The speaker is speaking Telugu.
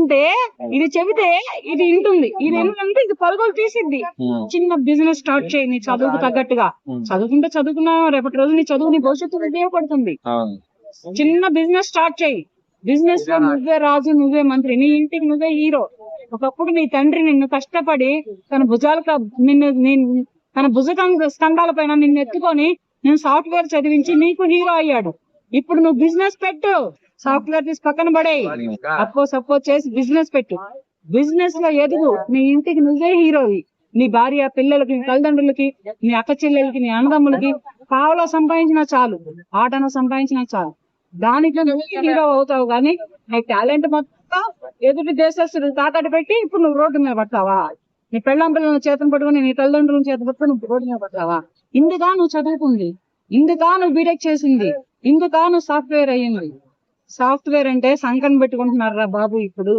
చేసుకుంటే ఇది చెబితే ఇది వింటుంది. ఇది ఏంటంటే ఇది పరుగులు తీసిద్ది. చిన్న బిజినెస్ స్టార్ట్ చేయి నీ చదువుకు తగ్గట్టుగా. చదువుకుంటే చదువుకున్నా రేపటి రోజు నీ చదువు నీ భవిష్యత్తు ఉపయోగపడుతుంది. చిన్న బిజినెస్ స్టార్ట్ చేయి. బిజినెస్ లో నువ్వే రాజు, నువ్వే మంత్రి, నీ ఇంటికి నువ్వే హీరో. ఒకప్పుడు నీ తండ్రి నిన్ను కష్టపడి తన భుజాలకు తన స్కంధాల పైన నిన్ను ఎత్తుకొని నేను సాఫ్ట్వేర్ చదివించి నీకు హీరో అయ్యాడు. ఇప్పుడు నువ్వు బిజినెస్ పెట్టు, సాఫ్ట్వేర్ తీసి పక్కన పడే, సపోజ్ చేసి బిజినెస్ పెట్టు. బిజినెస్ లో ఎదుగు, నీ ఇంటికి నువ్వే హీరోవి. నీ భార్య, పిల్లలకి, నీ తల్లిదండ్రులకి, నీ అక్క చెల్లెలకి, నీ అన్నదమ్ములకి పావులో సంపాదించినా చాలు, ఆటను సంపాదించినా చాలు. దానికి నువ్వు హీరో అవుతావు. కానీ నీ టాలెంట్ మొత్తం ఎదుటి దేశస్తులు తాకట్టు పెట్టి ఇప్పుడు నువ్వు రోడ్డు మీద పడతావా? నీ పెళ్ళాం పిల్లలను చేతను పట్టుకుని నీ తల్లిదండ్రులను చేత పట్టుకుని నువ్వు రోడ్డు మీద పడతావా? ఇందుగా నువ్వు చదువుకుంది, ఇందుగా నువ్వు బీటెక్ చేసింది, ఇందుగా నువ్వు సాఫ్ట్వేర్ అయ్యింది. సాఫ్ట్వేర్ అంటే సంకన్ పెట్టుకుంటున్నారా బాబు ఇప్పుడు.